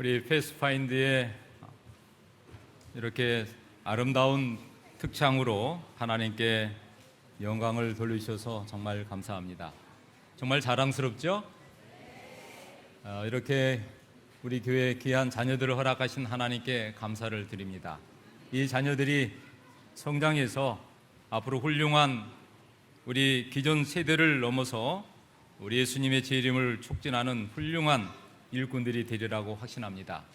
우리 패스파인드의 이렇게 아름다운 특창으로 하나님께 영광을 돌리셔서 정말 감사합니다. 정말 자랑스럽죠? 이렇게 우리 교회 귀한 자녀들을 허락하신 하나님께 감사를 드립니다. 이 자녀들이 성장해서 앞으로 훌륭한 우리 기존 세대를 넘어서 우리 예수님의 재림을 촉진하는 훌륭한 일꾼들이 되리라고 확신합니다.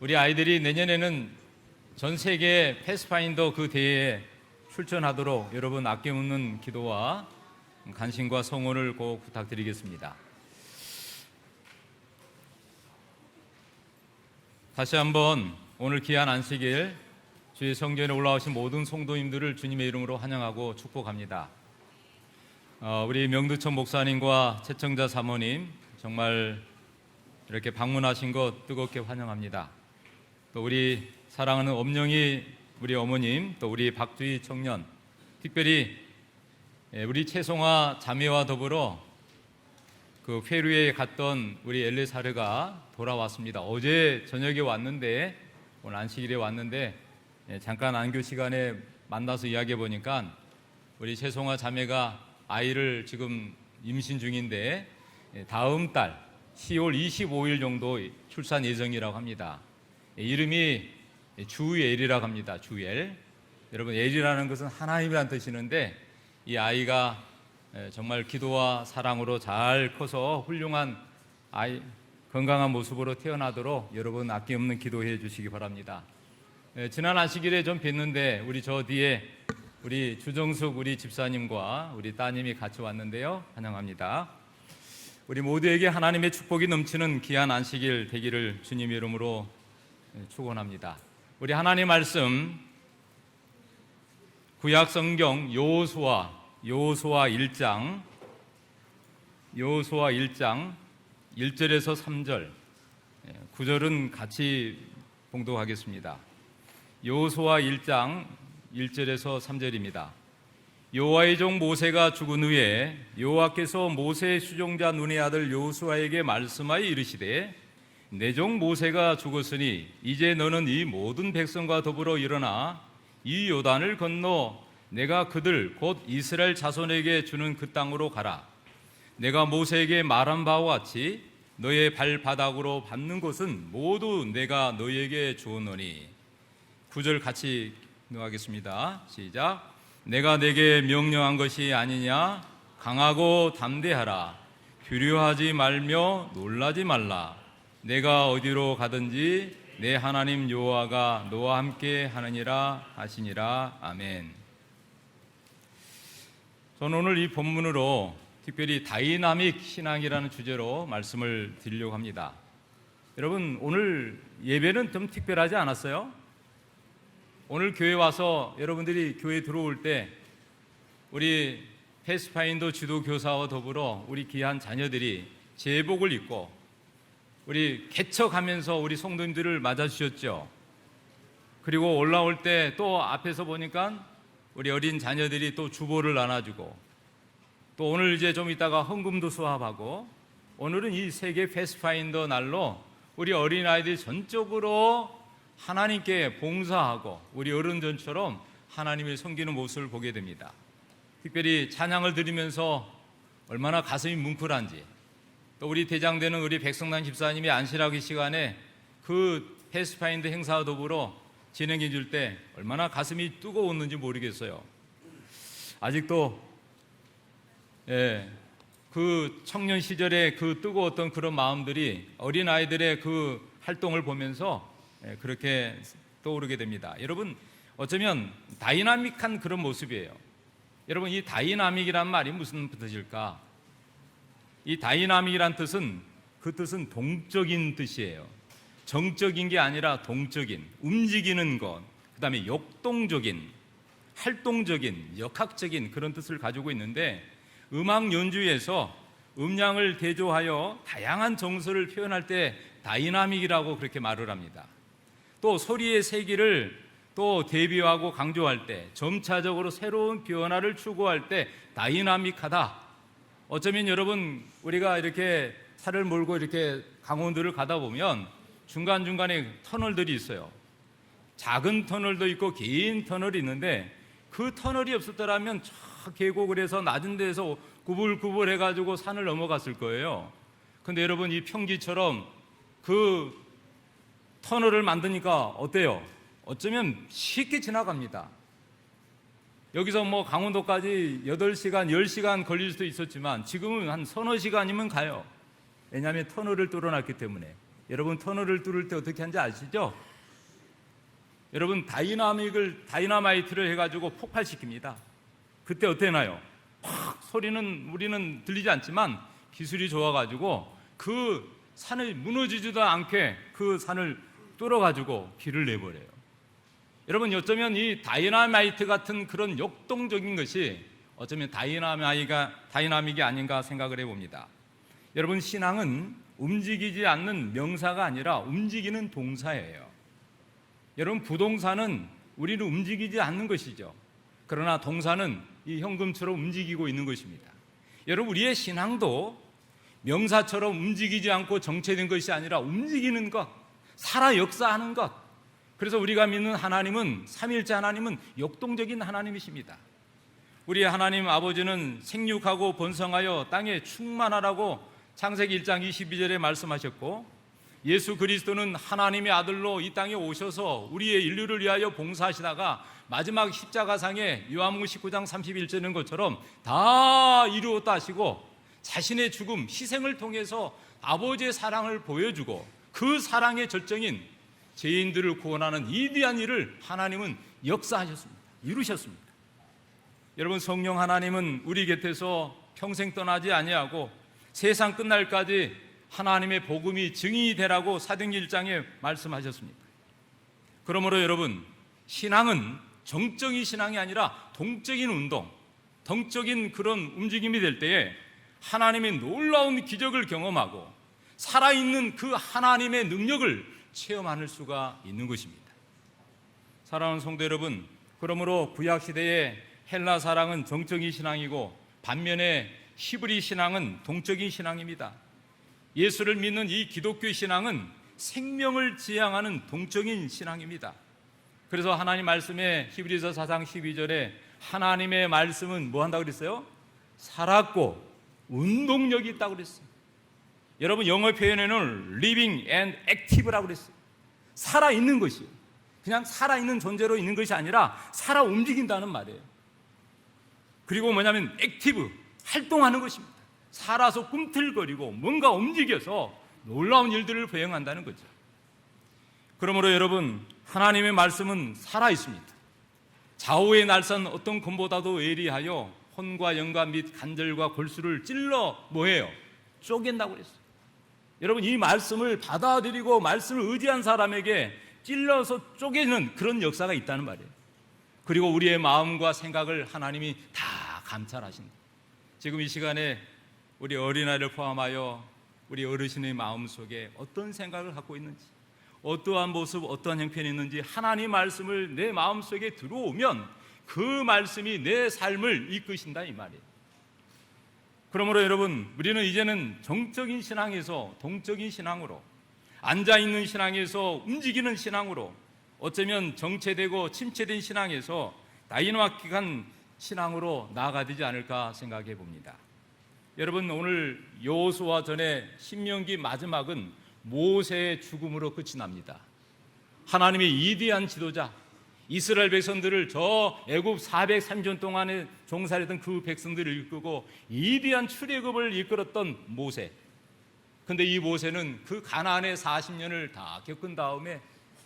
우리 아이들이 내년에는 전 세계 패스파인더 그 대회에 출전하도록 여러분 아낌없는 기도와 간신과 성원을 꼭 부탁드리겠습니다. 다시 한번 오늘 귀한 안식일 주의 성전에 올라오신 모든 성도님들을 주님의 이름으로 환영하고 축복합니다. 우리 명두천 목사님과 최청자 사모님 정말 이렇게 방문하신 것 뜨겁게 환영합니다. 또 우리 사랑하는 엄영희 우리 어머님, 또 우리 박주희 청년, 특별히 우리 최송아 자매와 더불어 그 페루에 갔던 우리 엘레사르가 돌아왔습니다. 어제 저녁에 왔는데 오늘 안식일에 왔는데 잠깐 안교 시간에 만나서 이야기해 보니까 우리 최송아 자매가 아이를 지금 임신 중인데 다음 달 10월 25일 정도 출산 예정이라고 합니다. 이름이 주엘이라고 합니다. 주엘. 여러분, 엘이라는 것은 하나님이라는 뜻이는데 이 아이가 정말 기도와 사랑으로 잘 커서 훌륭한 아이, 건강한 모습으로 태어나도록 여러분 아낌없는 기도해 주시기 바랍니다. 지난 안식일에 좀 뵀는데 우리 저 뒤에 우리 주정숙 우리 집사님과 우리 따님이 같이 왔는데요. 환영합니다. 우리 모두에게 하나님의 축복이 넘치는 귀한 안식일 되기를 주님의 이름으로 축원합니다. 우리 하나님 말씀 구약 성경 여호수아 1장 1절에서 3절 9절은 같이 봉독하겠습니다. 여호수아 1장 1절에서 3절입니다. 여호와의 종 모세가 죽은 후에 여호와께서 모세의 수종자 눈의 아들 여호수아에게 말씀하여 이르시되 내 종 모세가 죽었으니 이제 너는 이 모든 백성과 더불어 일어나 이 요단을 건너 내가 그들 곧 이스라엘 자손에게 주는 그 땅으로 가라. 내가 모세에게 말한 바와 같이 너의 발바닥으로 밟는 곳은 모두 내가 너희에게 주었노니. 9절 같이 하겠습니다. 시작. 내가 내게 명령한 것이 아니냐? 강하고 담대하라. 두려워하지 말며 놀라지 말라. 내가 어디로 가든지 내 하나님 여호와가 너와 함께 하느니라 하시니라. 아멘. 저는 오늘 이 본문으로 특별히 다이나믹 신앙이라는 주제로 말씀을 드리려고 합니다. 여러분, 오늘 예배는 좀 특별하지 않았어요? 오늘 교회 와서 여러분들이 교회 들어올 때 우리 패스파인더 지도 교사와 더불어 우리 귀한 자녀들이 제복을 입고 우리 개척하면서 우리 성도님들을 맞아주셨죠. 그리고 올라올 때 또 앞에서 보니까 우리 어린 자녀들이 또 주보를 나눠주고 또 오늘 이제 좀 이따가 헌금도 수합하고 오늘은 이 세계 패스파인더 날로 우리 어린아이들이 전적으로 하나님께 봉사하고 우리 어른들처럼 하나님을 섬기는 모습을 보게 됩니다. 특별히 찬양을 드리면서 얼마나 가슴이 뭉클한지, 또 우리 대장되는 우리 백성단 집사님이 안식일 시간에 그 패스파인더 행사와 더불어 진행해 줄 때 얼마나 가슴이 뜨거웠는지 모르겠어요. 아직도 그 청년 시절의 그 뜨거웠던 그런 마음들이 어린아이들의 그 활동을 보면서 그렇게 떠오르게 됩니다. 여러분, 어쩌면 다이나믹한 그런 모습이에요. 여러분, 이 다이나믹이란 말이 무슨 뜻일까? 이 다이나믹이란 뜻은 그 뜻은 동적인 뜻이에요. 정적인 게 아니라 동적인, 움직이는 것, 그 다음에 역동적인, 활동적인, 역학적인 그런 뜻을 가지고 있는데 음악 연주에서 음량을 대조하여 다양한 정서를 표현할 때 다이나믹이라고 그렇게 말을 합니다. 또 소리의 세기를 또 대비하고 강조할 때 점차적으로 새로운 변화를 추구할 때 다이나믹하다. 어쩌면 여러분 우리가 이렇게 차를 몰고 이렇게 강원도를 가다 보면 중간중간에 터널들이 있어요. 작은 터널도 있고 긴 터널이 있는데 그 터널이 없었더라면 저 계곡을 해서 낮은 데서 구불구불 해가지고 산을 넘어갔을 거예요. 근데 여러분, 이 평지처럼 그 터널을 만드니까 어때요? 어쩌면 쉽게 지나갑니다. 여기서 뭐 강원도까지 8시간, 10시간 걸릴 수도 있었지만 지금은 한 서너 시간이면 가요. 왜냐하면 터널을 뚫어놨기 때문에. 여러분, 터널을 뚫을 때 어떻게 하는지 아시죠? 여러분, 다이나마이트를 해가지고 폭발시킵니다. 그때 어때나요? 팍 소리는 우리는 들리지 않지만 기술이 좋아가지고 그 산을 무너지지도 않게 그 산을 뚫어가지고 길을 내버려요. 여러분, 어쩌면 이 다이나마이트 같은 그런 역동적인 것이 어쩌면 다이나믹이 아닌가 생각을 해봅니다. 여러분, 신앙은 움직이지 않는 명사가 아니라 움직이는 동사예요. 여러분, 부동사는 우리는 움직이지 않는 것이죠. 그러나 동사는 이 현금처럼 움직이고 있는 것입니다. 여러분, 우리의 신앙도 명사처럼 움직이지 않고 정체된 것이 아니라 움직이는 것, 살아 역사하는 것. 그래서 우리가 믿는 하나님은, 삼위일체 하나님은 역동적인 하나님이십니다. 우리 하나님 아버지는 생육하고 번성하여 땅에 충만하라고 창세기 1장 22절에 말씀하셨고, 예수 그리스도는 하나님의 아들로 이 땅에 오셔서 우리의 인류를 위하여 봉사하시다가 마지막 십자가상에 요한복음 19장 31절인 것처럼 다 이루었다 하시고 자신의 죽음, 희생을 통해서 아버지의 사랑을 보여주고 그 사랑의 절정인 죄인들을 구원하는 위대한 일을 하나님은 역사하셨습니다. 이루셨습니다. 여러분, 성령 하나님은 우리 곁에서 평생 떠나지 아니하고 세상 끝날까지 하나님의 복음이 증인이 되라고 사도행전 1장에 말씀하셨습니다. 그러므로 여러분, 신앙은 정적인 신앙이 아니라 동적인 운동, 동적인 그런 움직임이 될 때에 하나님의 놀라운 기적을 경험하고 살아있는 그 하나님의 능력을 체험할 수가 있는 것입니다. 사랑하는 성도 여러분, 그러므로 구약시대의 헬라 사랑은 정적인 신앙이고 반면에 히브리 신앙은 동적인 신앙입니다. 예수를 믿는 이 기독교 신앙은 생명을 지향하는 동적인 신앙입니다. 그래서 하나님 말씀에 히브리서 4장 12절에 하나님의 말씀은 뭐 한다고 그랬어요? 살았고 운동력이 있다고 그랬어요. 여러분, 영어 표현에는 living and active라고 그랬어요. 살아있는 것이에요. 그냥 살아있는 존재로 있는 것이 아니라 살아 움직인다는 말이에요. 그리고 뭐냐면 액티브, 활동하는 것입니다. 살아서 꿈틀거리고 뭔가 움직여서 놀라운 일들을 벌여한다는 거죠. 그러므로 여러분, 하나님의 말씀은 살아있습니다. 좌우의 날선 어떤 검보다도 예리하여 혼과 영과 및 관절과 골수를 찔러 뭐해요? 쪼갠다고 그랬어요. 여러분, 이 말씀을 받아들이고 말씀을 의지한 사람에게 찔러서 쪼개는 그런 역사가 있다는 말이에요. 그리고 우리의 마음과 생각을 하나님이 다 감찰하신다. 지금 이 시간에 우리 어린아이를 포함하여 우리 어르신의 마음속에 어떤 생각을 갖고 있는지, 어떠한 모습, 어떠한 형편이 있는지 하나님 말씀을 내 마음속에 들어오면 그 말씀이 내 삶을 이끄신다, 이 말이에요. 그러므로 여러분, 우리는 이제는 정적인 신앙에서 동적인 신앙으로, 앉아있는 신앙에서 움직이는 신앙으로, 어쩌면 정체되고 침체된 신앙에서 다이나믹한 신앙으로 나아가야 되지 않을까 생각해 봅니다. 여러분, 오늘 여호수아 전에 신명기 마지막은 모세의 죽음으로 끝이 납니다. 하나님의 위대한 지도자, 이스라엘 백성들을 저 애굽 430년 동안에 종살이했던 그 백성들을 이끌고 위대한 출애굽을 이끌었던 모세. 근데 이 모세는 그 가나안의 40년을 다 겪은 다음에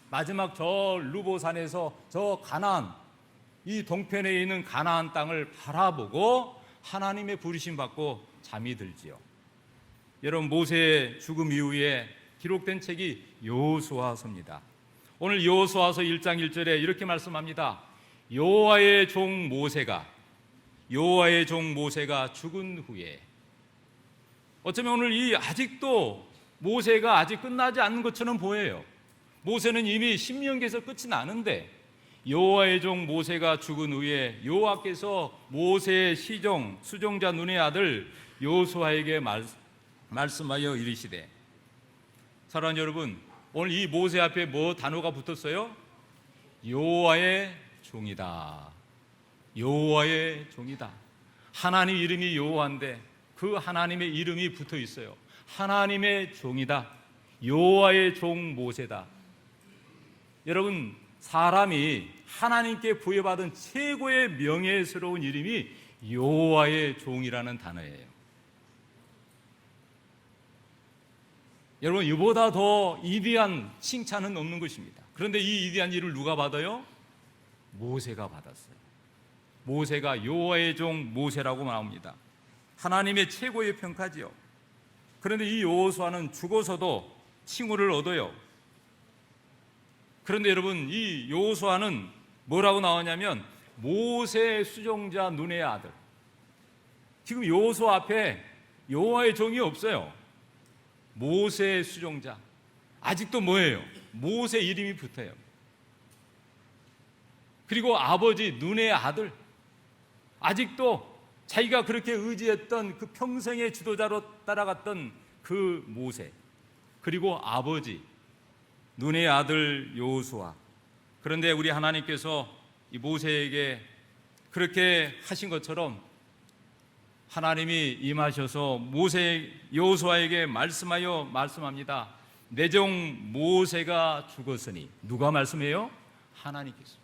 마지막 저 르보산에서 저 가나안, 이 동편에 있는 가나안 땅을 바라보고 하나님의 부르심 받고 잠이 들지요. 여러분, 모세의 죽음 이후에 기록된 책이 여호수아서입니다. 오늘 여호수아서 1장 1절에 이렇게 말씀합니다. 여호와의 종 모세가 죽은 후에, 어쩌면 오늘 이 아직도 모세가 아직 끝나지 않은 것처럼 보여요. 모세는 이미 신명기에서 끝이 나는데 여호와의 종 모세가 죽은 후에 여호와께서 모세의 시종 수종자 눈의 아들 여호수아에게 말씀하여 이르시되. 사랑하는 여러분, 오늘 이 모세 앞에 뭐 단어가 붙었어요? 여호와의 종이다. 여호와의 종이다. 하나님 이름이 여호와인데 그 하나님의 이름이 붙어 있어요. 하나님의 종이다. 여호와의 종 모세다. 여러분, 사람이 하나님께 부여받은 최고의 명예스러운 이름이 여호와의 종이라는 단어예요. 여러분, 이보다 더 위대한 칭찬은 없는 것입니다. 그런데 이 위대한 일을 누가 받아요? 모세가 받았어요. 모세가 여호와의 종 모세라고 나옵니다. 하나님의 최고의 평가지요. 그런데 이 여호수아는 죽어서도 칭호를 얻어요. 그런데 여러분, 이 여호수아는 뭐라고 나오냐면 모세의 수종자 눈의 아들. 지금 여호수아 앞에 여호와의 종이 없어요. 모세의 수종자. 아직도 뭐예요? 모세 이름이 붙어요. 그리고 아버지 눈의 아들. 아직도 자기가 그렇게 의지했던 그 평생의 지도자로 따라갔던 그 모세, 그리고 아버지 눈의 아들 여호수아. 그런데 우리 하나님께서 이 모세에게 그렇게 하신 것처럼 하나님이 임하셔서 모세 여호수아에게 말씀합니다. 내 종 모세가 죽었으니. 누가 말씀해요? 하나님께서.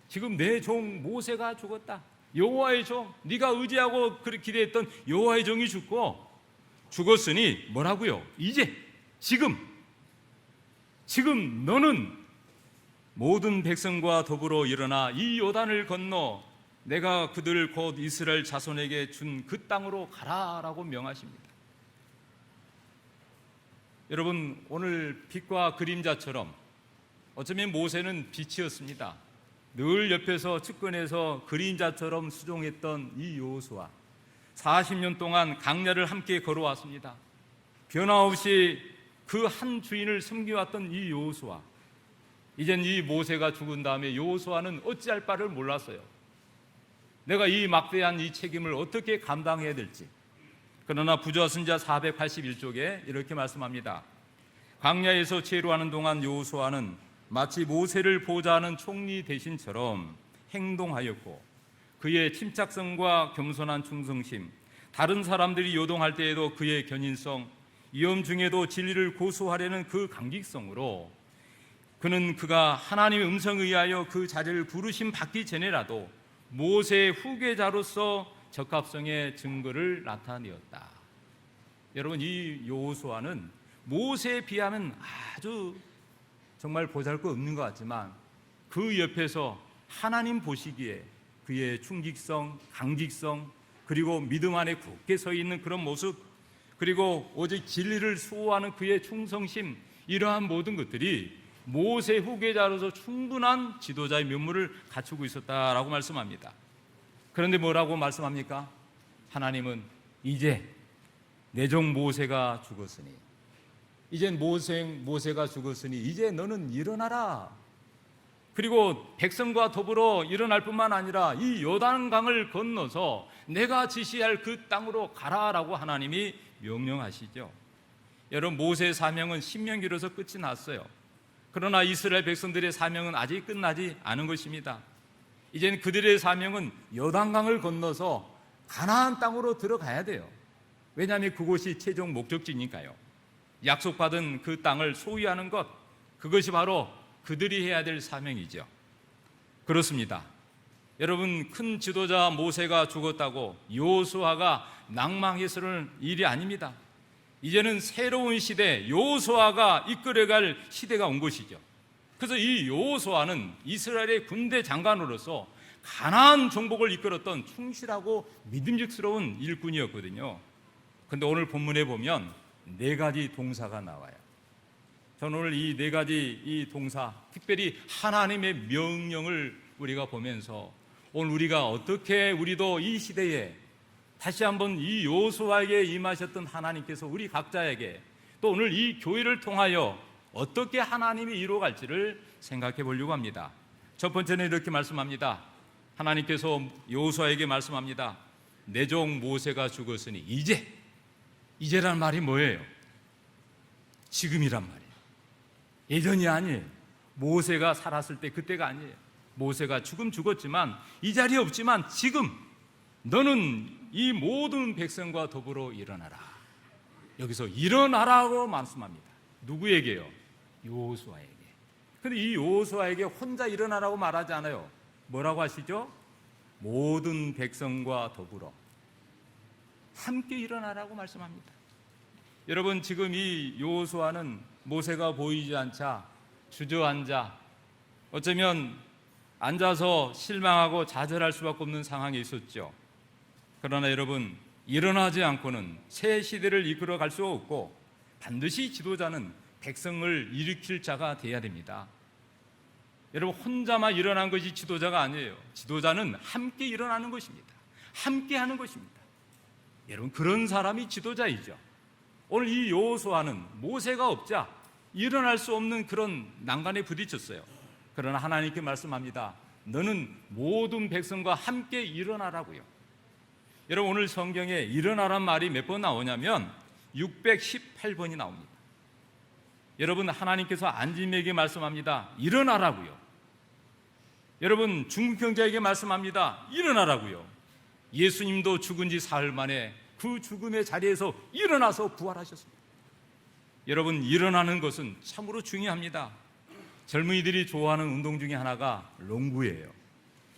지금 내 종 모세가 죽었다. 여호와의 종, 네가 의지하고 그렇게 기대했던 여호와의 종이 죽었으니 뭐라고요? 이제 지금 너는 모든 백성과 더불어 일어나 이 요단을 건너 내가 그들 곧 이스라엘 자손에게 준 그 땅으로 가라라고 명하십니다. 여러분, 오늘 빛과 그림자처럼 어쩌면 모세는 빛이었습니다. 늘 옆에서 측근에서 그림자처럼 수종했던 이 여호수아, 40년 동안 강야를 함께 걸어왔습니다. 변화없이 그 한 주인을 섬겨왔던 이 여호수아, 이젠 이 모세가 죽은 다음에 여호수아는 어찌할 바를 몰랐어요. 내가 이 막대한 이 책임을 어떻게 감당해야 될지. 그러나 부조와 선지자 481쪽에 이렇게 말씀합니다. 광야에서 체류하는 동안 여호수아는 마치 모세를 보좌하는 총리 대신처럼 행동하였고 그의 침착성과 겸손한 충성심, 다른 사람들이 요동할 때에도 그의 견인성, 위험 중에도 진리를 고수하려는 그 강직성으로 그가 하나님의 음성에 의하여 그 자리를 부르심 받기 전에라도 모세의 후계자로서 적합성의 증거를 나타내었다. 여러분, 이 여호수아는 모세에 비하면 아주 정말 보잘것없는 것 같지만 그 옆에서 하나님 보시기에 그의 충직성, 강직성, 그리고 믿음 안에 굳게 서 있는 그런 모습, 그리고 오직 진리를 수호하는 그의 충성심, 이러한 모든 것들이 모세 후계자로서 충분한 지도자의 면모를 갖추고 있었다라고 말씀합니다. 그런데 뭐라고 말씀합니까? 하나님은 이제 내 종 모세가 죽었으니, 이젠 모세가 죽었으니 이제 너는 일어나라. 그리고 백성과 더불어 일어날 뿐만 아니라 이 요단강을 건너서 내가 지시할 그 땅으로 가라라고 하나님이 명령하시죠. 여러분, 모세의 사명은 신명기로서 끝이 났어요. 그러나 이스라엘 백성들의 사명은 아직 끝나지 않은 것입니다. 이제는 그들의 사명은 요단강을 건너서 가나안 땅으로 들어가야 돼요. 왜냐하면 그곳이 최종 목적지니까요. 약속받은 그 땅을 소유하는 것, 그것이 바로 그들이 해야 될 사명이죠. 그렇습니다. 여러분, 큰 지도자 모세가 죽었다고 여호수아가 낭망해서는 일이 아닙니다. 이제는 새로운 시대, 여호수아가 이끌어갈 시대가 온 것이죠. 그래서 이 여호수아는 이스라엘의 군대 장관으로서 가나안 정복을 이끌었던 충실하고 믿음직스러운 일꾼이었거든요. 그런데 오늘 본문에 보면 4가지 동사가 나와요. 저는 오늘 이 4가지 이 동사, 특별히 하나님의 명령을 우리가 보면서 오늘 우리가 어떻게 우리도 이 시대에 다시 한번 이 여호수아에게 임하셨던 하나님께서 우리 각자에게 또 오늘 이 교회를 통하여 어떻게 하나님이 이루어갈지를 생각해 보려고 합니다. 첫 번째는 이렇게 말씀합니다. 하나님께서 여호수아에게 말씀합니다. 내 종 모세가 죽었으니 이제란 말이 뭐예요? 지금이란 말이에요. 예전이 아니에요. 모세가 살았을 때 그때가 아니에요. 모세가 죽었지만 이 자리에 없지만 지금 너는 이 모든 백성과 더불어 일어나라. 여기서 일어나라고 말씀합니다. 누구에게요? 여호수아에게. 그런데 이 여호수아에게 혼자 일어나라고 말하지 않아요. 뭐라고 하시죠? 모든 백성과 더불어 함께 일어나라고 말씀합니다. 여러분, 지금 이 여호수아는 모세가 보이지 않자 주저앉아 어쩌면 앉아서 실망하고 좌절할 수밖에 없는 상황에 있었죠. 그러나 여러분, 일어나지 않고는 새 시대를 이끌어 갈 수 없고 반드시 지도자는 백성을 일으킬 자가 되어야 됩니다. 여러분, 혼자만 일어난 것이 지도자가 아니에요. 지도자는 함께 일어나는 것입니다. 함께 하는 것입니다. 여러분, 그런 사람이 지도자이죠. 오늘 이 여호수아는 모세가 없자 일어날 수 없는 그런 난간에 부딪혔어요. 그러나 하나님께 말씀합니다. 너는 모든 백성과 함께 일어나라고요. 여러분, 오늘 성경에 일어나란 말이 몇 번 나오냐면 618번이 나옵니다. 여러분, 하나님께서 안짐에게 말씀합니다. 일어나라고요. 여러분, 중국 형제에게 말씀합니다. 일어나라고요. 예수님도 죽은 지 사흘 만에 그 죽음의 자리에서 일어나서 부활하셨습니다. 여러분, 일어나는 것은 참으로 중요합니다. 젊은이들이 좋아하는 운동 중에 하나가 농구예요.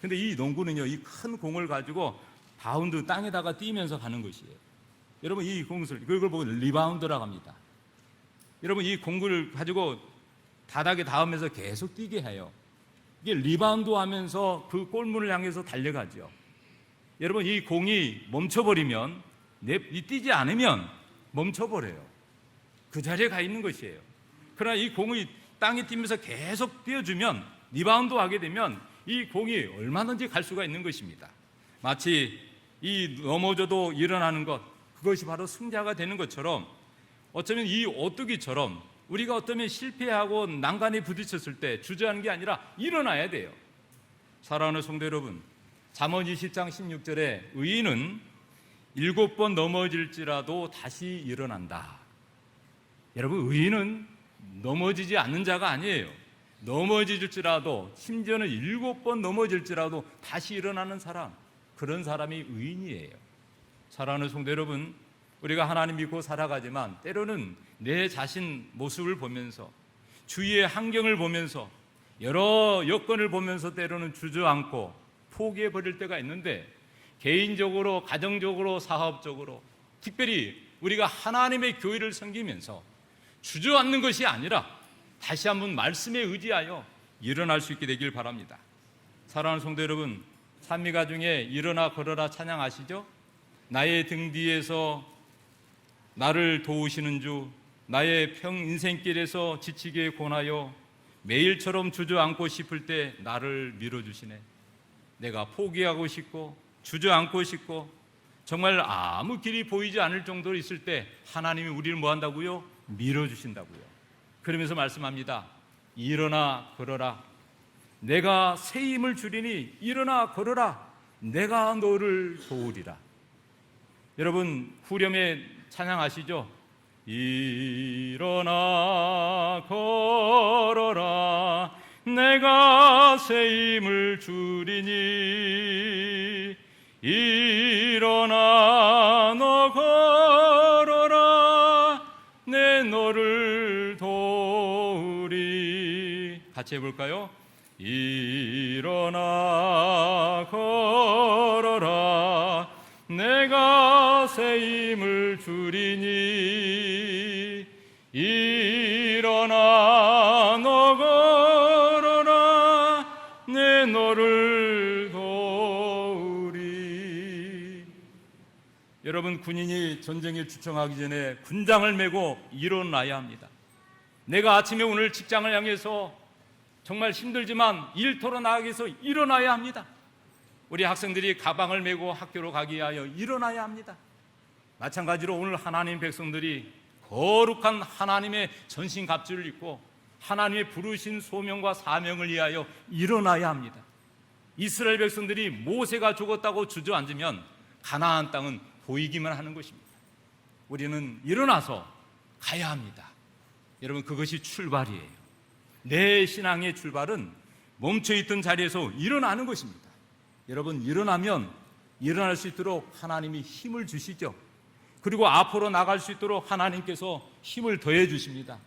근데 이 농구는요, 이 큰 공을 가지고 바운드 땅에다가 뛰면서 가는 것이에요. 여러분, 이 공을, 그걸 보고 리바운드라고 합니다. 여러분, 이 공을 가지고 바닥에 닿으면서 계속 뛰게 해요. 이게 리바운드 하면서 그 골문을 향해서 달려가죠. 여러분, 이 공이 멈춰버리면, 뛰지 않으면 멈춰버려요. 그 자리에 가 있는 것이에요. 그러나 이 공이 땅에 뛰면서 계속 뛰어주면, 리바운드 하게 되면 이 공이 얼마든지 갈 수가 있는 것입니다. 마치 이 넘어져도 일어나는 것, 그것이 바로 승자가 되는 것처럼, 어쩌면 이 오뚜기처럼 우리가 어쩌면 실패하고 난간에 부딪혔을 때 주저하는 게 아니라 일어나야 돼요. 사랑하는 성도 여러분, 잠언 20장 16절에 의인은 7번 넘어질지라도 다시 일어난다. 여러분, 의인은 넘어지지 않는 자가 아니에요. 넘어질지라도, 심지어는 7번 넘어질지라도 다시 일어나는 사람, 그런 사람이 의인이에요. 사랑하는 성도 여러분, 우리가 하나님 믿고 살아가지만 때로는 내 자신 모습을 보면서, 주위의 환경을 보면서, 여러 여건을 보면서 때로는 주저앉고 포기해버릴 때가 있는데, 개인적으로, 가정적으로, 사업적으로, 특별히 우리가 하나님의 교회를 섬기면서 주저앉는 것이 아니라 다시 한번 말씀에 의지하여 일어날 수 있게 되길 바랍니다. 사랑하는 성도 여러분, 찬미가 중에 일어나 걸어라 찬양 아시죠? 나의 등 뒤에서 나를 도우시는 주, 나의 인생길에서 지치게 권하여 매일처럼 주저앉고 싶을 때 나를 밀어주시네. 내가 포기하고 싶고 주저앉고 싶고 정말 아무 길이 보이지 않을 정도로 있을 때 하나님이 우리를 뭐 한다고요? 밀어주신다고요. 그러면서 말씀합니다. 일어나 걸어라. 내가 새 힘을 주리니 일어나 걸어라. 내가 너를 도우리라. 여러분, 후렴에 찬양 아시죠? 일어나 걸어라. 내가 새 힘을 주리니 일어나 너 걸어라. 내 너를 도우리. 같이 해볼까요? 일어나 걸어라. 내가 새 힘을 주리니 일어나 너 걸어라. 내 너를 도우리. 여러분, 군인이 전쟁에 주청하기 전에 군장을 메고 일어나야 합니다. 내가 아침에 오늘 직장을 향해서 정말 힘들지만 일터로 나가기 위해서 일어나야 합니다. 우리 학생들이 가방을 메고 학교로 가기 위하여 일어나야 합니다. 마찬가지로 오늘 하나님 백성들이 거룩한 하나님의 전신갑주를 입고 하나님의 부르신 소명과 사명을 위하여 일어나야 합니다. 이스라엘 백성들이 모세가 죽었다고 주저앉으면 가나안 땅은 보이기만 하는 것입니다. 우리는 일어나서 가야 합니다. 여러분, 그것이 출발이에요. 내 신앙의 출발은 멈춰있던 자리에서 일어나는 것입니다. 여러분, 일어나면 일어날 수 있도록 하나님이 힘을 주시죠. 그리고 앞으로 나갈 수 있도록 하나님께서 힘을 더해 주십니다.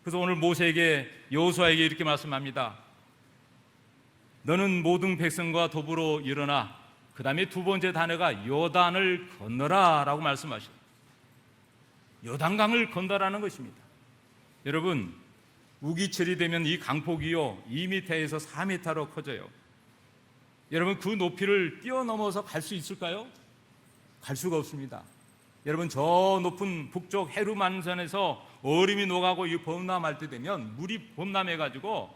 그래서 오늘 모세에게, 여호수아에게 이렇게 말씀합니다. 너는 모든 백성과 더불어 일어나, 그 다음에 두 번째 단어가 요단을 건너라 라고 말씀하십니다. 요단강을 건너라는 것입니다. 여러분, 우기철이 되면 이 강폭이요 2m에서 4m로 커져요. 여러분, 그 높이를 뛰어넘어서 갈 수 있을까요? 갈 수가 없습니다. 여러분, 저 높은 북쪽 헤르만산에서 얼음이 녹아고 이 범람할 때 되면 물이 범람해가지고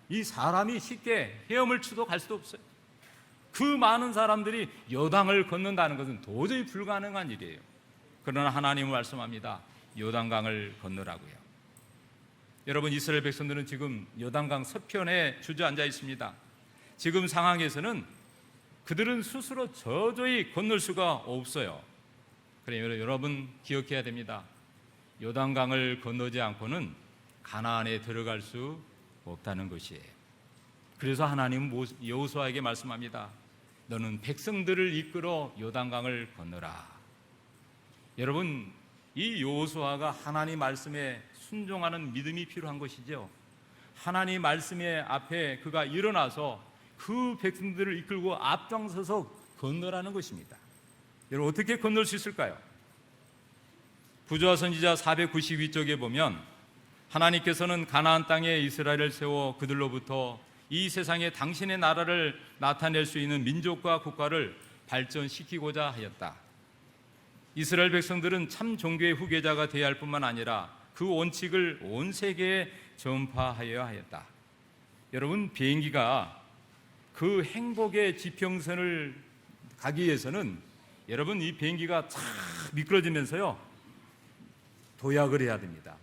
이 사람이 쉽게 헤엄을 치도 갈 수도 없어요. 그 많은 사람들이 요단을 건넌다는 것은 도저히 불가능한 일이에요. 그러나 하나님은 말씀합니다. 요단강을 건너라고요. 여러분, 이스라엘 백성들은 지금 요단강 서편에 주저앉아 있습니다. 지금 상황에서는 그들은 스스로 저저히 건널 수가 없어요. 그래요, 여러분 기억해야 됩니다. 요단강을 건너지 않고는 가나안에 들어갈 수 없다는 것이에요. 그래서 하나님은 여호수아에게 말씀합니다. 너는 백성들을 이끌어 요단강을 건너라. 여러분, 이 여호수아가 하나님 말씀에 순종하는 믿음이 필요한 것이죠. 하나님 말씀의 앞에 그가 일어나서 그 백성들을 이끌고 앞장서서 건너라는 것입니다. 여러분, 어떻게 건널 수 있을까요? 부조화 선지자 492쪽에 보면 하나님께서는 가나안 땅에 이스라엘을 세워 그들로부터 이 세상에 당신의 나라를 나타낼 수 있는 민족과 국가를 발전시키고자 하였다. 이스라엘 백성들은 참 종교의 후계자가 되어야 할 뿐만 아니라 그 원칙을 온 세계에 전파하여야 하였다. 여러분, 비행기가 그 행복의 지평선을 가기 위해서는 여러분, 이 비행기가 쫙 미끄러지면서요 도약을 해야 됩니다.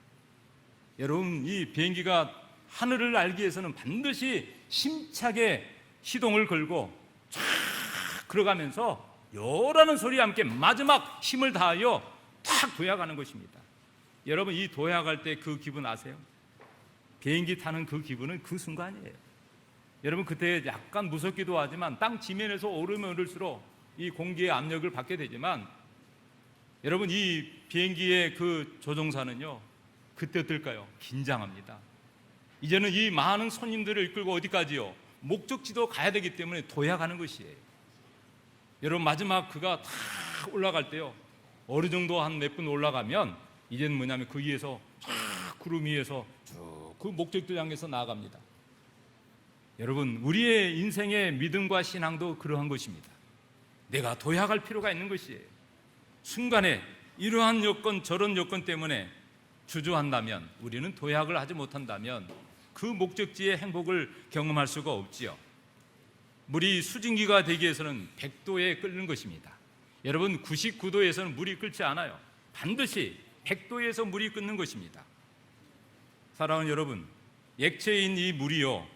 여러분, 이 비행기가 하늘을 알기 위해서는 반드시 힘차게 시동을 걸고 쫙 걸어가면서 요라는 소리와 함께 마지막 힘을 다하여 탁 도약하는 것입니다. 여러분, 이 도약할 때 그 기분 아세요? 비행기 타는 그 기분은 그 순간이에요. 여러분, 그때 약간 무섭기도 하지만 땅 지면에서 오르면 오를수록 이 공기의 압력을 받게 되지만 여러분, 이 비행기의 그 조종사는요 그때 어떨까요? 긴장합니다. 이제는 이 많은 손님들을 이끌고 어디까지요? 목적지도 가야 되기 때문에 도약하는 것이에요. 여러분, 마지막 그가 다 올라갈 때요 어느 정도 한 몇 분 올라가면 이제는 뭐냐면 그 위에서 쫙 구름 위에서 쭉 그 목적지 향해서 나아갑니다. 여러분, 우리의 인생의 믿음과 신앙도 그러한 것입니다. 내가 도약할 필요가 있는 것이에요. 순간에 이러한 여건 저런 여건 때문에 주저한다면, 우리는 도약을 하지 못한다면 그 목적지의 행복을 경험할 수가 없지요. 물이 수증기가 되기 위해서는 100도에 끓는 것입니다. 여러분, 99도에서는 물이 끓지 않아요. 반드시 100도에서 물이 끓는 것입니다. 사랑하는 여러분, 액체인 이 물이요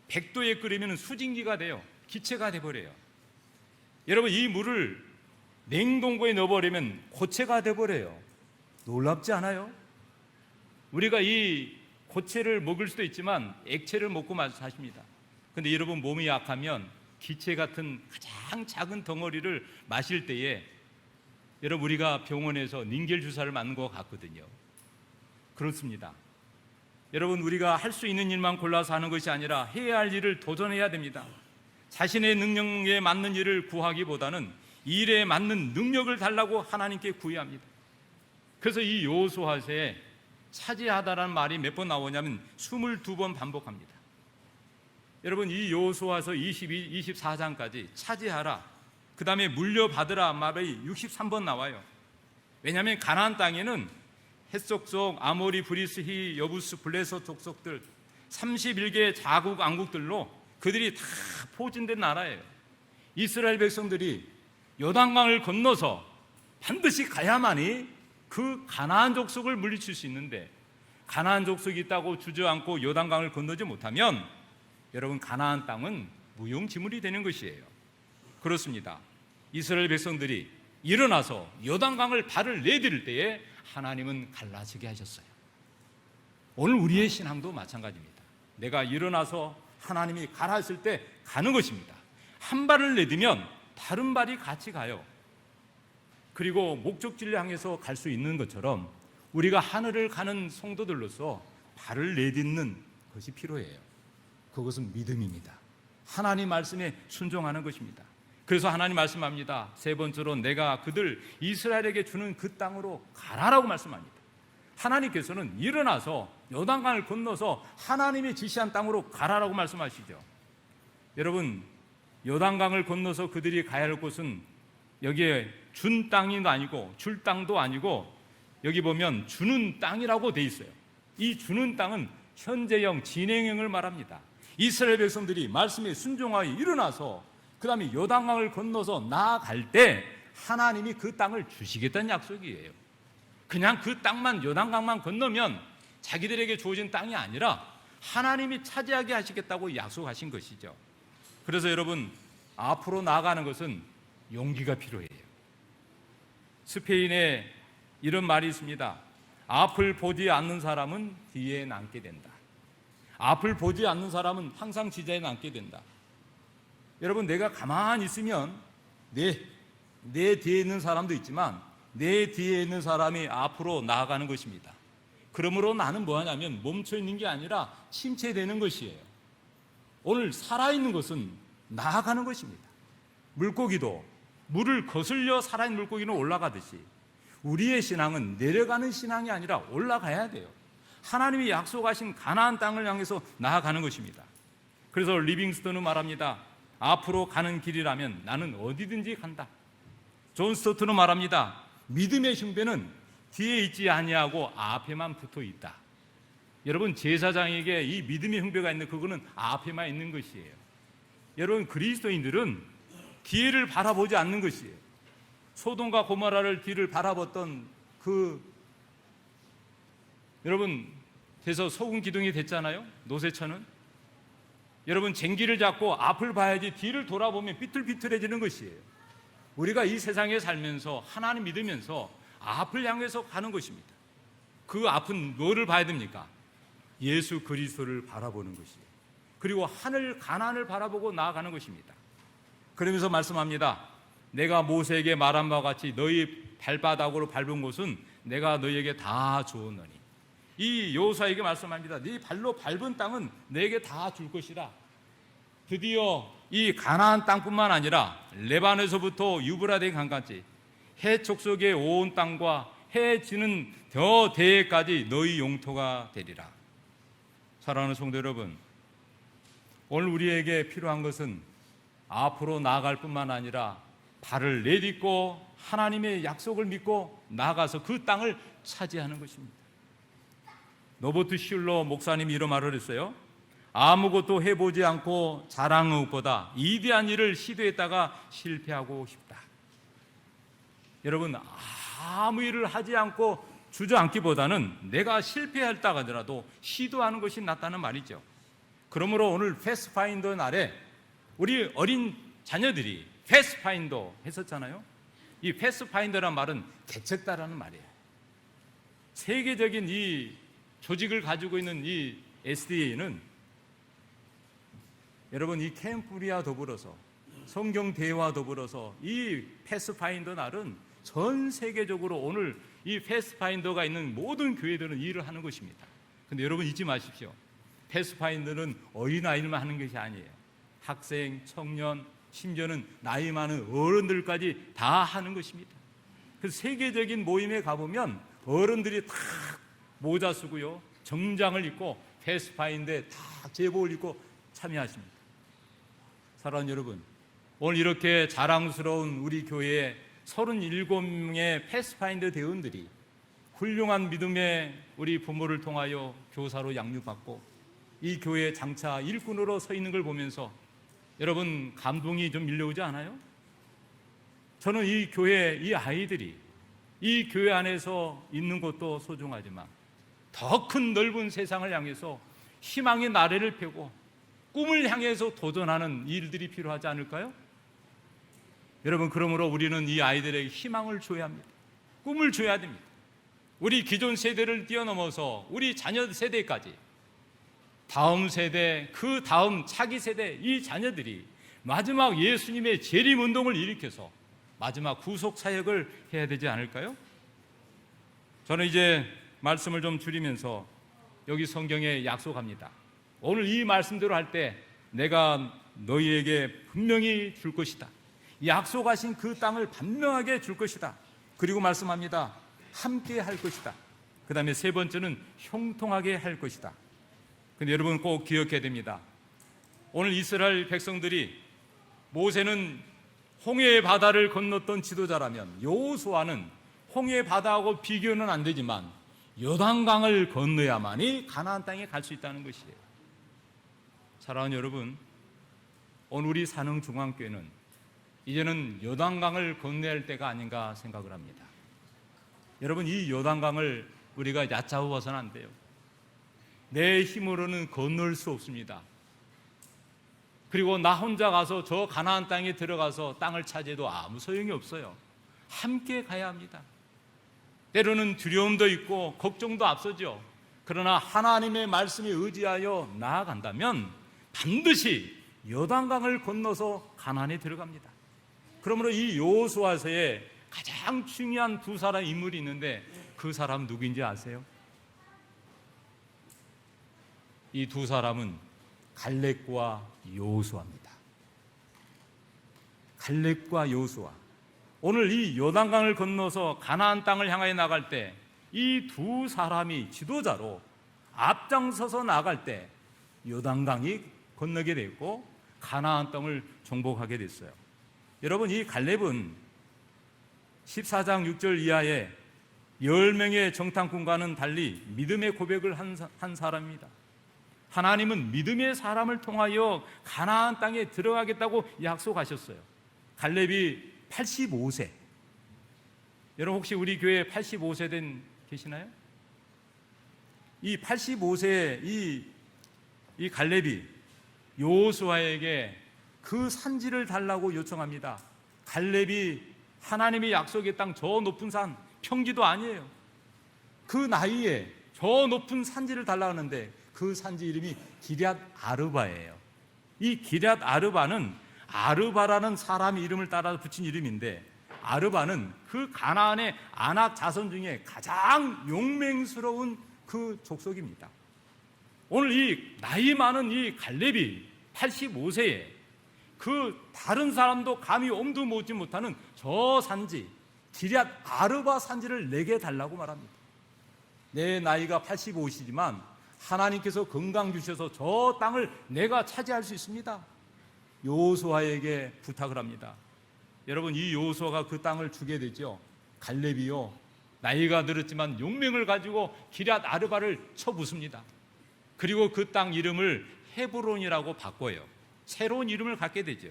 100도에 끓이면 수증기가 돼요. 기체가 돼버려요. 여러분, 이 물을 냉동고에 넣어버리면 고체가 돼버려요. 놀랍지 않아요? 우리가 이 고체를 먹을 수도 있지만 액체를 먹고 사십니다. 근데 여러분, 몸이 약하면 기체 같은 가장 작은 덩어리를 마실 때에 여러분, 우리가 병원에서 닌겔 주사를 맞는 것 같거든요. 그렇습니다. 여러분, 우리가 할 수 있는 일만 골라서 하는 것이 아니라 해야 할 일을 도전해야 됩니다. 자신의 능력에 맞는 일을 구하기보다는 일에 맞는 능력을 달라고 하나님께 구해야 합니다. 그래서 이 여호수아서에 차지하다라는 말이 몇 번 나오냐면 22번 반복합니다. 여러분, 이 여호수아서 24장까지 차지하라, 그 다음에 물려받으라 말이 63번 나와요. 왜냐하면 가나안 땅에는 헷족속, 아모리, 브리스, 히, 여부스, 블레셋 족속들 31개 자국 왕국들로 그들이 다 포진된 나라예요. 이스라엘 백성들이 요단강을 건너서 반드시 가야만이 그 가나안 족속을 물리칠 수 있는데, 가나안 족속이 있다고 주저앉고 요단강을 건너지 못하면 여러분, 가나안 땅은 무용지물이 되는 것이에요. 그렇습니다. 이스라엘 백성들이 일어나서 요단강을 발을 내디딜 때에 하나님은 갈라지게 하셨어요. 오늘 우리의 신앙도 마찬가지입니다. 내가 일어나서 하나님이 가라 했을 때 가는 것입니다. 한 발을 내디면 다른 발이 같이 가요. 그리고 목적지를 향해서 갈 수 있는 것처럼 우리가 하늘을 가는 성도들로서 발을 내딛는 것이 필요해요. 그것은 믿음입니다. 하나님 말씀에 순종하는 것입니다. 그래서 하나님 말씀합니다. 세 번째로 내가 그들 이스라엘에게 주는 그 땅으로 가라라고 말씀합니다. 하나님께서는 일어나서 요단강을 건너서 하나님이 지시한 땅으로 가라라고 말씀하시죠. 여러분, 요단강을 건너서 그들이 가야 할 곳은 여기에 준 땅이 아니고 줄 땅도 아니고 여기 보면 주는 땅이라고 돼 있어요. 이 주는 땅은 현재형, 진행형을 말합니다. 이스라엘 백성들이 말씀에 순종하여 일어나서 그 다음에 요단강을 건너서 나아갈 때 하나님이 그 땅을 주시겠다는 약속이에요. 그냥 그 땅만, 요단강만 건너면 자기들에게 주어진 땅이 아니라 하나님이 차지하게 하시겠다고 약속하신 것이죠. 그래서 여러분, 앞으로 나아가는 것은 용기가 필요해요. 스페인에 이런 말이 있습니다. 앞을 보지 않는 사람은 뒤에 남게 된다. 앞을 보지 않는 사람은 항상 지자에 남게 된다. 여러분, 내가 가만히 있으면 내 뒤에 있는 사람도 있지만 내 뒤에 있는 사람이 앞으로 나아가는 것입니다. 그러므로 나는 뭐하냐면 멈춰 있는 게 아니라 침체되는 것이에요. 오늘 살아있는 것은 나아가는 것입니다. 물고기도 물을 거슬려 살아있는 물고기는 올라가듯이 우리의 신앙은 내려가는 신앙이 아니라 올라가야 돼요. 하나님이 약속하신 가나안 땅을 향해서 나아가는 것입니다. 그래서 리빙스턴은 말합니다. 앞으로 가는 길이라면 나는 어디든지 간다. 존 스토트는 말합니다. 믿음의 흉배는 뒤에 있지 아니하고 앞에만 붙어 있다. 여러분, 제사장에게 이 믿음의 흉배가 있는 그거는 앞에만 있는 것이에요. 여러분, 그리스도인들은 뒤를 바라보지 않는 것이에요. 소돔과 고모라를 뒤를 바라봤던 여러분, 그래서 소금 기둥이 됐잖아요. 노새처는. 여러분, 쟁기를 잡고 앞을 봐야지 뒤를 돌아보면 삐뚤삐뚤해지는 것이에요. 우리가 이 세상에 살면서 하나님 믿으면서 앞을 향해서 가는 것입니다. 그 앞은 뭐를 봐야 됩니까? 예수 그리스도를 바라보는 것이에요. 그리고 하늘 가나안을 바라보고 나아가는 것입니다. 그러면서 말씀합니다. 내가 모세에게 말한 바와 같이 너희 발바닥으로 밟은 곳은 내가 너희에게 다 주었노니. 이 여호수아에게 말씀합니다. 네 발로 밟은 땅은 내게 다 줄 것이라. 드디어 이 가나안 땅뿐만 아니라 레바논에서부터 유브라데 강까지 해 족속의 온 땅과 해 지는 더 대해까지 너희 용토가 되리라. 사랑하는 성도 여러분, 오늘 우리에게 필요한 것은 앞으로 나아갈 뿐만 아니라 발을 내딛고 하나님의 약속을 믿고 나아가서 그 땅을 차지하는 것입니다. 노버트 슐러 목사님이 이런 말을 했어요. 아무것도 해보지 않고 자랑한 것보다 위대한 일을 시도했다가 실패하고 싶다. 여러분, 아무 일을 하지 않고 주저앉기보다는 내가 실패했다 하더라도 시도하는 것이 낫다는 말이죠. 그러므로 오늘 패스파인더 날에 우리 어린 자녀들이 패스파인더 했었잖아요. 이 패스파인더란 말은 개척다라는 말이에요. 세계적인 이 조직을 가지고 있는 이 SDA는 여러분, 이 캠프리와 더불어서 성경 대회와 더불어서 이 패스파인더 날은 전 세계적으로 오늘 이 패스파인더가 있는 모든 교회들은 일을 하는 것입니다. 그런데 여러분, 잊지 마십시오. 패스파인더는 어린아이들만 하는 것이 아니에요. 학생, 청년, 심지어는 나이 많은 어른들까지 다 하는 것입니다. 그래서 세계적인 모임에 가보면 어른들이 다 모자 쓰고요, 정장을 입고 패스파인더에 다 제복을 입고 참여하십니다. 사랑하는 여러분, 오늘 이렇게 자랑스러운 우리 교회에 37명의 패스파인더 대원들이 훌륭한 믿음의 우리 부모를 통하여 교사로 양육받고 이 교회 장차 일꾼으로 서 있는 걸 보면서 여러분, 감동이 좀 밀려오지 않아요? 저는 이 교회, 이 아이들이 이 교회 안에서 있는 것도 소중하지만 더 큰 넓은 세상을 향해서 희망의 나래를 펴고 꿈을 향해서 도전하는 일들이 필요하지 않을까요? 여러분, 그러므로 우리는 이 아이들에게 희망을 줘야 합니다. 꿈을 줘야 됩니다. 우리 기존 세대를 뛰어넘어서 우리 자녀 세대까지, 다음 세대, 그 다음 차기 세대, 이 자녀들이 마지막 예수님의 재림 운동을 일으켜서 마지막 구속 사역을 해야 되지 않을까요? 저는 이제 말씀을 좀 줄이면서 여기 성경에 약속합니다. 오늘 이 말씀대로 할 때 내가 너희에게 분명히 줄 것이다. 약속하신 그 땅을 분명하게 줄 것이다. 그리고 말씀합니다. 함께 할 것이다. 그 다음에 세 번째는 형통하게 할 것이다. 근데 여러분 꼭 기억해야 됩니다. 오늘 이스라엘 백성들이, 모세는 홍해 바다를 건넜던 지도자라면 여호수아는 홍해 바다하고 비교는 안 되지만 요단강을 건너야만이 가나안 땅에 갈 수 있다는 것이에요. 사랑하는 여러분, 오늘 우리 산흥중앙교회는 이제는 요단강을 건너야 할 때가 아닌가 생각을 합니다. 여러분, 이 요단강을 우리가 얕잡아서는 안 돼요. 내 힘으로는 건널 수 없습니다. 그리고 나 혼자 가서 저 가나안 땅에 들어가서 땅을 차지해도 아무 소용이 없어요. 함께 가야 합니다. 때로는 두려움도 있고 걱정도 앞서죠. 그러나 하나님의 말씀에 의지하여 나아간다면 반드시 요단강을 건너서 가나안에 들어갑니다. 그러므로 이 여호수아서에 가장 중요한 두 사람 인물이 있는데 그 사람 누구인지 아세요? 이 두 사람은 갈렙과 여호수아입니다. 갈렙과 여호수아. 오늘 이 요단강을 건너서 가나안 땅을 향하여 나갈 때 이 두 사람이 지도자로 앞장서서 나갈 때 요단강이 건너게 됐고 가나안 땅을 정복하게 됐어요. 여러분, 이 갈렙은 14장 6절 이하에 10명의 정탐꾼과는 달리 믿음의 고백을 한 사람입니다. 하나님은 믿음의 사람을 통하여 가나안 땅에 들어가겠다고 약속하셨어요. 갈렙이 85세. 여러분, 혹시 우리 교회에 85세 된 계시나요? 이 85세 이 갈렙이 여호수아에게 그 산지를 달라고 요청합니다. 갈렙이 하나님의 약속의 땅, 저 높은 산, 평지도 아니에요. 그 나이에 저 높은 산지를 달라고 하는데 그 산지 이름이 기럇 아르바예요. 이 기럇 아르바는 아르바라는 사람 이름을 따라 붙인 이름인데, 아르바는 그 가나안의 아낙 자손 중에 가장 용맹스러운 그 족속입니다. 오늘 이 나이 많은 이 갈렙이 85세에 그 다른 사람도 감히 엄두 보지 못하는 저 산지, 기럇 아르바 산지를 내게 달라고 말합니다. 내 나이가 85시지만 하나님께서 건강 주셔서 저 땅을 내가 차지할 수 있습니다. 여호수아에게 부탁을 합니다. 여러분, 이 여호수아가 그 땅을 주게 되죠. 갈렙이요, 나이가 들었지만 용맹을 가지고 기럇 아르바를 쳐붓습니다. 그리고 그 땅 이름을 헤브론이라고 바꿔요. 새로운 이름을 갖게 되죠.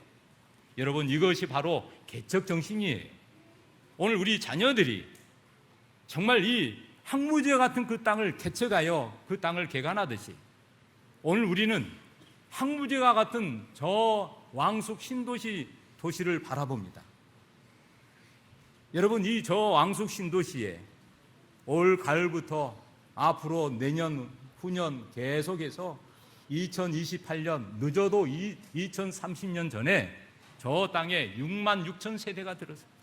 여러분, 이것이 바로 개척 정신이에요. 오늘 우리 자녀들이 정말 이 항무지와 같은 그 땅을 개척하여 그 땅을 개간하듯이 오늘 우리는 항무지와 같은 저 왕숙 신도시 도시를 바라봅니다. 여러분, 이 저 왕숙 신도시에 올 가을부터 앞으로 내년, 후년 계속해서 2028년, 늦어도 2030년 전에 저 땅에 6만 6천 세대가 들었어요.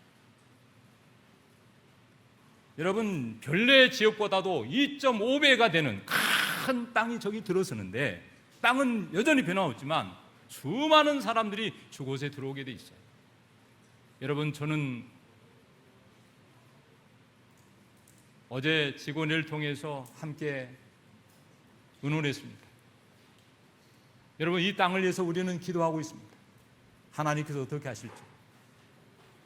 여러분, 별내 지역보다도 2.5배가 되는 큰 땅이 저기 들어서는데, 땅은 여전히 변함없지만 수많은 사람들이 저곳에 들어오게 돼 있어요. 여러분, 저는 어제 직원을 통해서 함께 의논했습니다. 여러분, 이 땅을 위해서 우리는 기도하고 있습니다. 하나님께서 어떻게 하실지.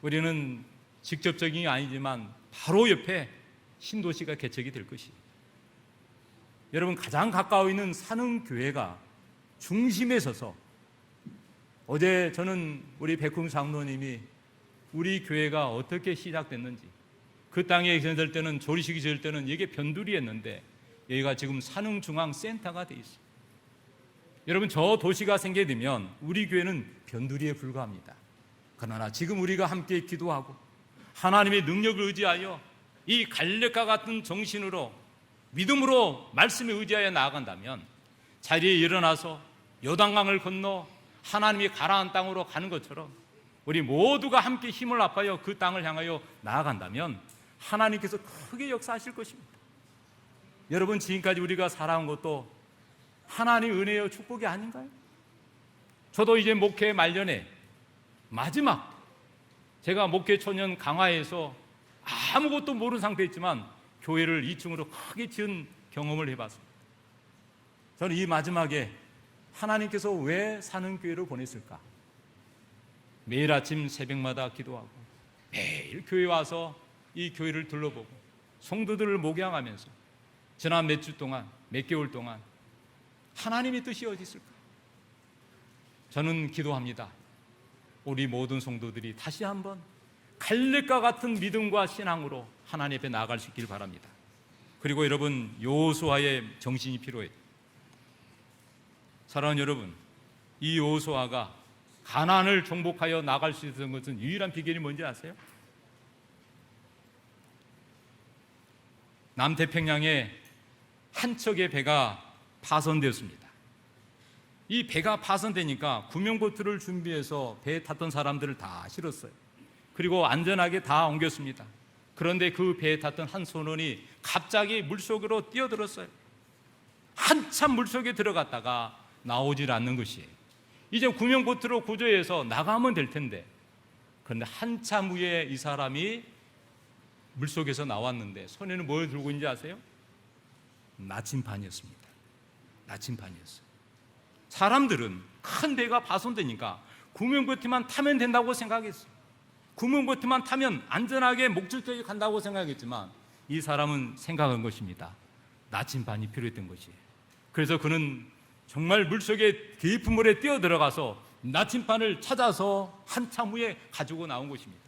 우리는 직접적인 게 아니지만 바로 옆에 신도시가 개척이 될 것이에요. 여러분, 가장 가까워 있는 산흥교회가 중심에 서서, 어제 저는 우리 백흥 장로님이 우리 교회가 어떻게 시작됐는지, 그 땅에 지을 때는, 조리식이 지을 때는 이게 변두리였는데 여기가 지금 산흥중앙센터가 돼 있어요. 여러분, 저 도시가 생기게 되면 우리 교회는 변두리에 불과합니다. 그러나 지금 우리가 함께 기도하고 하나님의 능력을 의지하여 이 갈렙과 같은 정신으로 믿음으로 말씀에 의지하여 나아간다면 자리에 일어나서 요단강을 건너 하나님이 가라앉은 땅으로 가는 것처럼 우리 모두가 함께 힘을 합하여 그 땅을 향하여 나아간다면 하나님께서 크게 역사하실 것입니다. 여러분, 지금까지 우리가 살아온 것도 하나님 은혜요 축복이 아닌가요? 저도 이제 목회 말년에 마지막 제가 목회 초년 강화에서 아무것도 모르는 상태였지만 교회를 2층으로 크게 지은 경험을 해봤습니다. 저는 이 마지막에 하나님께서 왜 사는 교회로 보냈을까? 매일 아침 새벽마다 기도하고 매일 교회 와서 이 교회를 둘러보고 성도들을 목양하면서 지난 몇 주 동안, 몇 개월 동안 하나님의 뜻이 어디 있을까? 저는 기도합니다. 우리 모든 성도들이 다시 한번 갈렙과 같은 믿음과 신앙으로 하나님 앞에 나아갈 수 있길 바랍니다. 그리고 여러분, 여호수아의 정신이 필요해요. 사랑하는 여러분, 이 여호수아가 가나안을 정복하여 나갈 수 있었던 것은 유일한 비결이 뭔지 아세요? 남태평양에 한 척의 배가 파손되었습니다. 이 배가 파손되니까 구명보트를 준비해서 배에 탔던 사람들을 다 실었어요. 그리고 안전하게 다 옮겼습니다. 그런데 그 배에 탔던 한 선원이 갑자기 물속으로 뛰어들었어요. 한참 물속에 들어갔다가 나오질 않는 것이에요. 이제 구명보트로 구조해서 나가면 될 텐데, 그런데 한참 후에 이 사람이 물속에서 나왔는데 손에는 뭘 들고 있는지 아세요? 나침반이었습니다. 나침반이었어요. 사람들은 큰 배가 파손되니까 구명보트만 타면 된다고 생각했어요. 구명보트만 타면 안전하게 목적지에 간다고 생각했지만 이 사람은 생각한 것입니다. 나침반이 필요했던 것이에요. 그래서 그는 정말 물속에 깊은 물에 뛰어들어가서 나침반을 찾아서 한참 후에 가지고 나온 것입니다.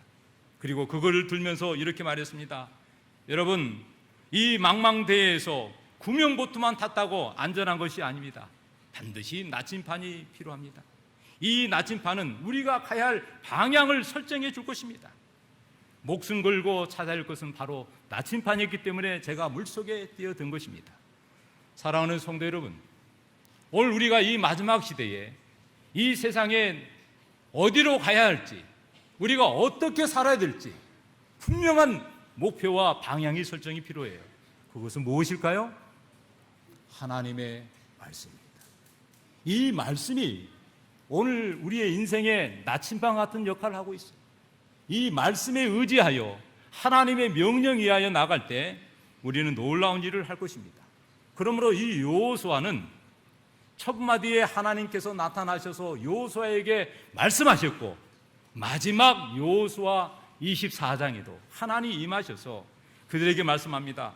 그리고 그거를 들면서 이렇게 말했습니다. 여러분, 이 망망대해에서 구명보트만 탔다고 안전한 것이 아닙니다. 반드시 나침반이 필요합니다. 이 나침반은 우리가 가야 할 방향을 설정해 줄 것입니다. 목숨 걸고 찾아야 할 것은 바로 나침반이었기 때문에 제가 물속에 뛰어든 것입니다. 사랑하는 성도 여러분, 오늘 우리가 이 마지막 시대에 이 세상에 어디로 가야 할지, 우리가 어떻게 살아야 될지 분명한 목표와 방향이 설정이 필요해요. 그것은 무엇일까요? 하나님의 말씀입니다. 이 말씀이 오늘 우리의 인생에 나침반 같은 역할을 하고 있어요. 이 말씀에 의지하여 하나님의 명령에 의하여 나갈 때 우리는 놀라운 일을 할 것입니다. 그러므로 이 여호수아는 첫 마디에 하나님께서 나타나셔서 여호수아에게 말씀하셨고, 마지막 여호수아 24장에도 하나님이 임하셔서 그들에게 말씀합니다.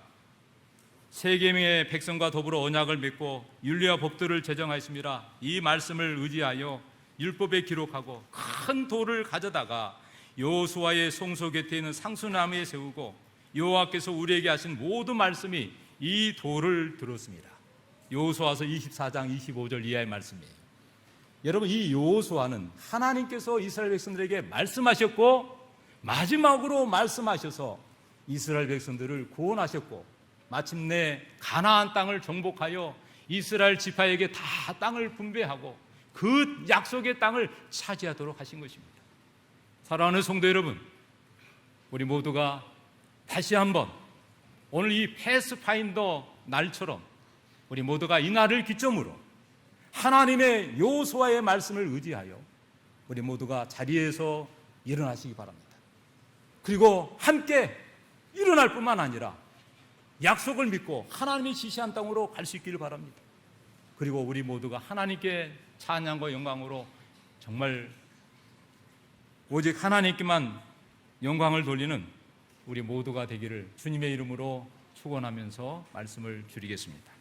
세 계명의 백성과 더불어 언약을 맺고 율례와 법도를 제정하였습니다. 이 말씀을 의지하여 율법에 기록하고 큰 돌을 가져다가 여호수아의 송소 곁에 있는 상수나무에 세우고 여호와께서 우리에게 하신 모든 말씀이 이 돌을 들었습니다. 여호수아서 24장 25절 이하의 말씀이에요. 여러분, 이 여호수아는 하나님께서 이스라엘 백성들에게 말씀하셨고 마지막으로 말씀하셔서 이스라엘 백성들을 구원하셨고 마침내 가나안 땅을 정복하여 이스라엘 지파에게 다 땅을 분배하고 그 약속의 땅을 차지하도록 하신 것입니다. 사랑하는 성도 여러분, 우리 모두가 다시 한번 오늘 이 패스파인더 날처럼 우리 모두가 이 날을 기점으로 하나님의 여호수아의 말씀을 의지하여 우리 모두가 자리에서 일어나시기 바랍니다. 그리고 함께 일어날 뿐만 아니라 약속을 믿고 하나님이 지시한 땅으로 갈 수 있기를 바랍니다. 그리고 우리 모두가 하나님께 찬양과 영광으로 정말 오직 하나님께만 영광을 돌리는 우리 모두가 되기를 주님의 이름으로 축원하면서 말씀을 줄이겠습니다.